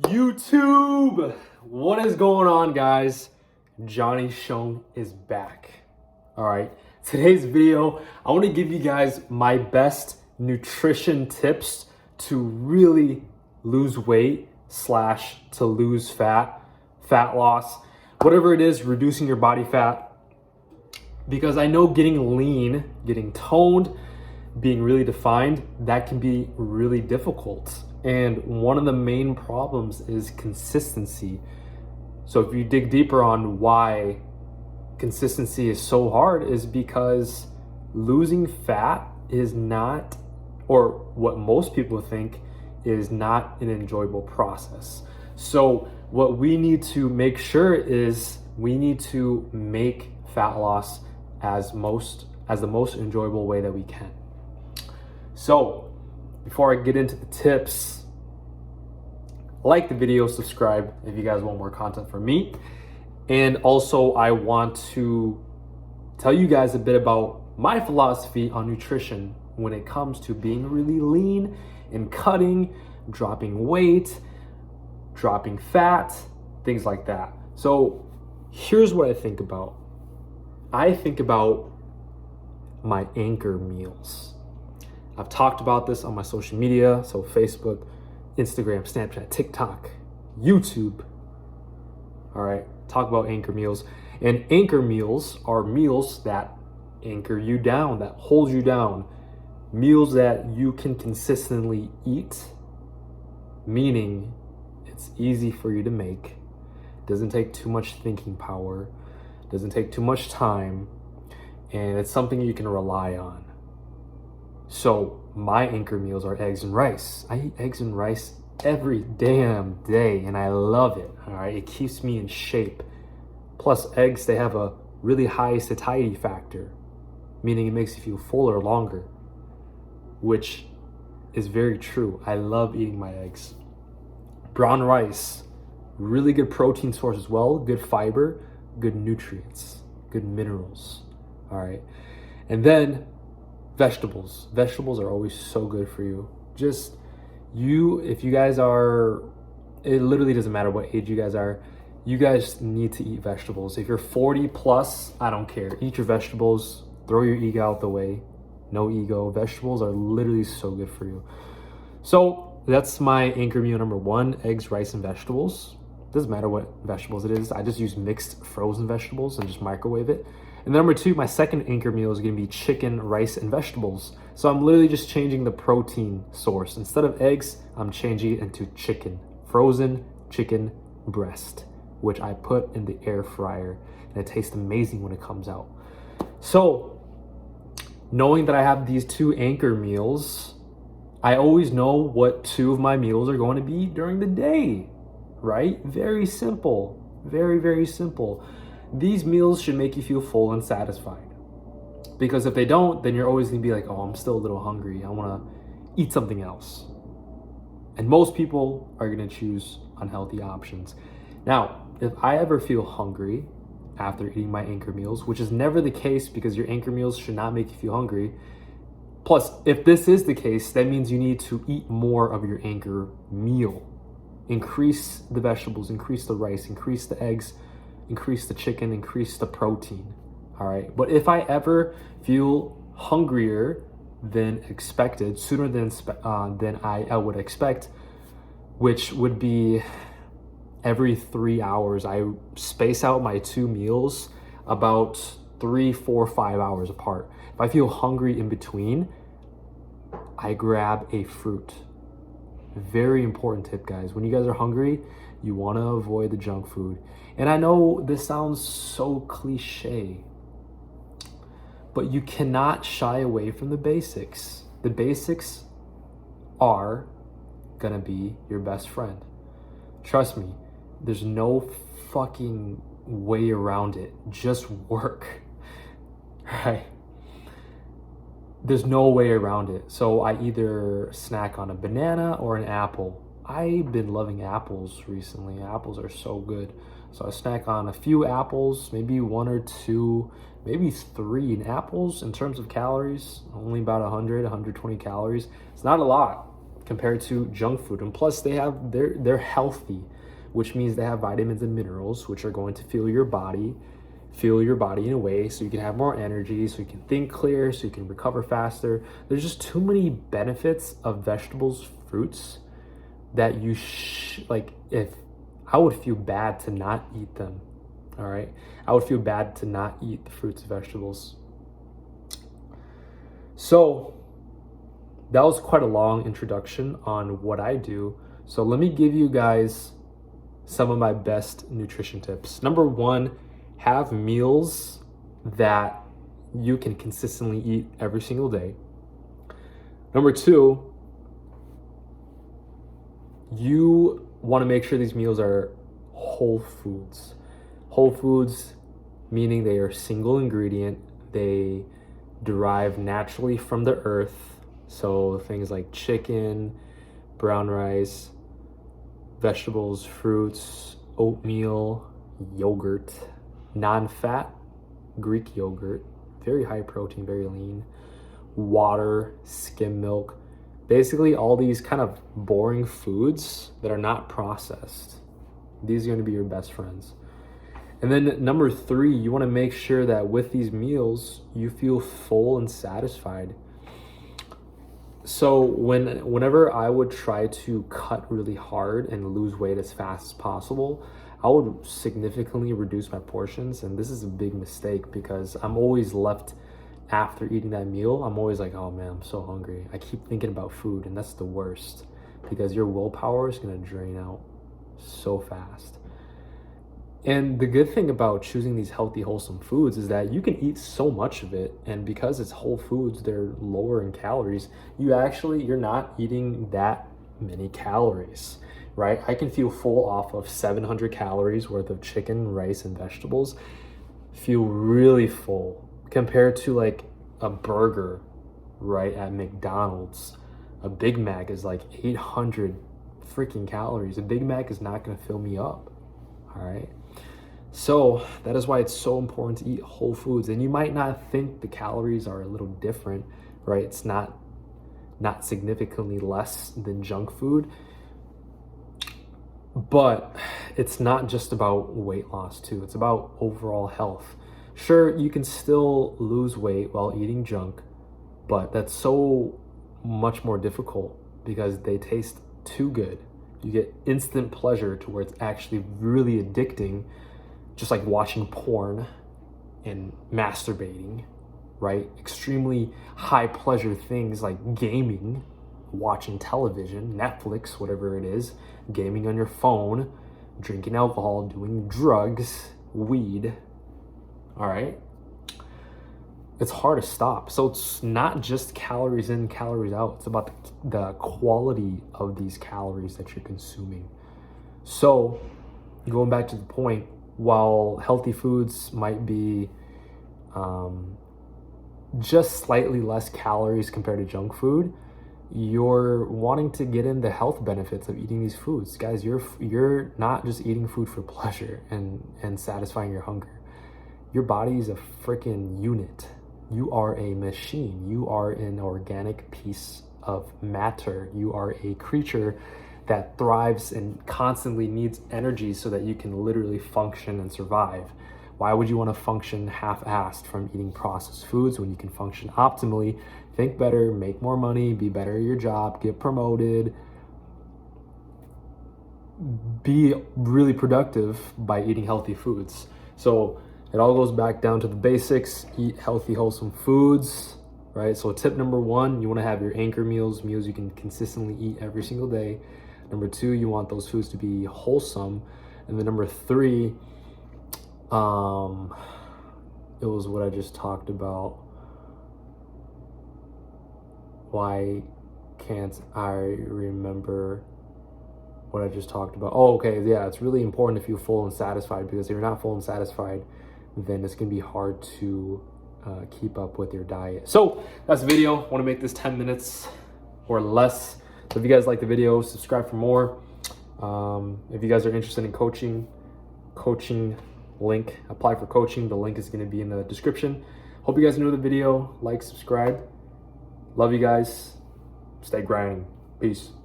YouTube, what is going on, guys? Johnny Shown is back. All right, today's video, I want to give you guys my best nutrition tips to really lose weight slash to lose fat loss, whatever it is, reducing your body fat. Because I know getting lean, getting toned, being really defined, that can be really difficult. And one of the main problems is consistency. So if you dig deeper on why consistency is so hard, is because losing fat is not, or what most people think is not, an enjoyable process. So what we need to make sure is we need to make fat loss as the most enjoyable way that we can. So before I get into the tips, like the video, subscribe if you guys want more content from me. And also I want to tell you guys a bit about my philosophy on nutrition when it comes to being really lean and cutting, dropping weight, dropping fat, things like that. So here's what I think about. I think about my anchor meals. I've talked about this on my social media, so Facebook, Instagram, Snapchat, TikTok, YouTube. All right, talk about anchor meals. And anchor meals are meals that anchor you down, that hold you down. Meals that you can consistently eat, meaning it's easy for you to make. Doesn't take too much thinking power, doesn't take too much time, and it's something you can rely on. So my anchor meals are eggs and rice. I eat eggs and rice every damn day and I love it. All right, it keeps me in shape. Plus eggs, they have a really high satiety factor, meaning it makes you feel fuller longer, which is very true. I love eating my eggs. Brown rice, really good protein source as well, good fiber, good nutrients, good minerals. All right, and then vegetables. Vegetables are always so good for you. If you guys are, it literally doesn't matter what age you guys are, you guys need to eat vegetables. If you're 40 plus, I don't care. Eat your vegetables, throw your ego out the way. No ego. Vegetables are literally so good for you. So that's my anchor meal number one, eggs, rice, and vegetables. Doesn't matter what vegetables it is. I just use mixed frozen vegetables and just microwave it. And number two, my second anchor meal is gonna be chicken, rice, and vegetables. So I'm literally just changing the protein source. Instead of eggs, I'm changing it into chicken, frozen chicken breast, which I put in the air fryer. And it tastes amazing when it comes out. So knowing that I have these two anchor meals, I always know what two of my meals are going to be during the day, right? Very simple, very, very simple. These meals should make you feel full and satisfied. Because if they don't, then you're always gonna be like, oh, I'm still a little hungry. I wanna eat something else. And most people are gonna choose unhealthy options. Now, if I ever feel hungry after eating my anchor meals, which is never the case because your anchor meals should not make you feel hungry. Plus, if this is the case, that means you need to eat more of your anchor meal. Increase the vegetables, increase the rice, increase the eggs, increase the chicken, increase the protein. All right, but if I ever feel hungrier than expected, sooner than I would expect, which would be every 3 hours, I space out my two meals about 3, 4, 5 hours apart. If I feel hungry in between, I grab a fruit. Very important tip, guys. When you guys are hungry, you want to avoid the junk food. And I know this sounds so cliche, but you cannot shy away from the basics. The basics are gonna be your best friend. Trust me, there's no fucking way around it. Just work, right? There's no way around it. So I either snack on a banana or an apple. I've been loving apples recently. Apples are so good. So I snack on a few apples, maybe one or two, maybe three. And apples, in terms of calories, only about 100, 120 calories. It's not a lot. compared to junk food. And plus they're healthy, which means they have vitamins and minerals, which are going to fuel your body in a way so you can have more energy, so you can think clear, so you can recover faster. There's just too many benefits of vegetables, fruits, that you if I would feel bad to not eat them. All right, I would feel bad to not eat the fruits and vegetables. So that was quite a long introduction on what I do. So let me give you guys some of my best nutrition tips. Number one, have meals that you can consistently eat every single day. Number two, you want to make sure these meals are whole foods. Whole foods meaning they are single ingredient, they derive naturally from the earth. So things like chicken, brown rice, vegetables, fruits, oatmeal, yogurt, non-fat Greek yogurt, very high protein, very lean, water, skim milk, basically all these kind of boring foods that are not processed. These are going to be your best friends. And then number three, you want to make sure that with these meals, you feel full and satisfied. So whenever I would try to cut really hard and lose weight as fast as possible, I would significantly reduce my portions. And this is a big mistake because I'm always left after eating that meal. I'm always like, oh man, I'm so hungry. I keep thinking about food, and that's the worst because your willpower is going to drain out so fast. And the good thing about choosing these healthy, wholesome foods is that you can eat so much of it. And because it's whole foods, they're lower in calories. You're not eating that many calories, right? I can feel full off of 700 calories worth of chicken, rice, and vegetables. Feel really full compared to like a burger, right? At McDonald's, a Big Mac is like 800 freaking calories. A Big Mac is not going to fill me up, all right? So that is why it's so important to eat whole foods. And you might not think the calories are a little different, right? It's not significantly less than junk food, but it's not just about weight loss too. It's about overall health. Sure, you can still lose weight while eating junk, but that's so much more difficult because they taste too good. You get instant pleasure to where it's actually really addicting, just like watching porn and masturbating, right? Extremely high pleasure things like gaming, watching television, Netflix, whatever it is, gaming on your phone, drinking alcohol, doing drugs, weed, all right? It's hard to stop. So it's not just calories in, calories out. It's about the quality of these calories that you're consuming. So going back to the point, while healthy foods might be just slightly less calories compared to junk food, you're wanting to get in the health benefits of eating these foods. Guys, you're not just eating food for pleasure and satisfying your hunger. Your body is a freaking unit. You are a machine. You are an organic piece of matter. You are a creature that thrives and constantly needs energy so that you can literally function and survive. Why would you want to function half-assed from eating processed foods when you can function optimally, think better, make more money, be better at your job, get promoted, be really productive by eating healthy foods? So it all goes back down to the basics. Eat healthy, wholesome foods, right? So tip number one, you want to have your anchor meals you can consistently eat every single day. Number two, you want those foods to be wholesome. And then number three, it was what I just talked about. Why can't I remember what I just talked about? Oh, okay, yeah, it's really important to feel full and satisfied, because if you're not full and satisfied, then it's gonna be hard to keep up with your diet. So that's the video. I wanna make this 10 minutes or less. So if you guys like the video, subscribe for more. If you guys are interested in coaching link, apply for coaching. The link is going to be in the description. Hope you guys enjoyed the video. Like, subscribe. Love you guys. Stay grinding. Peace. Peace.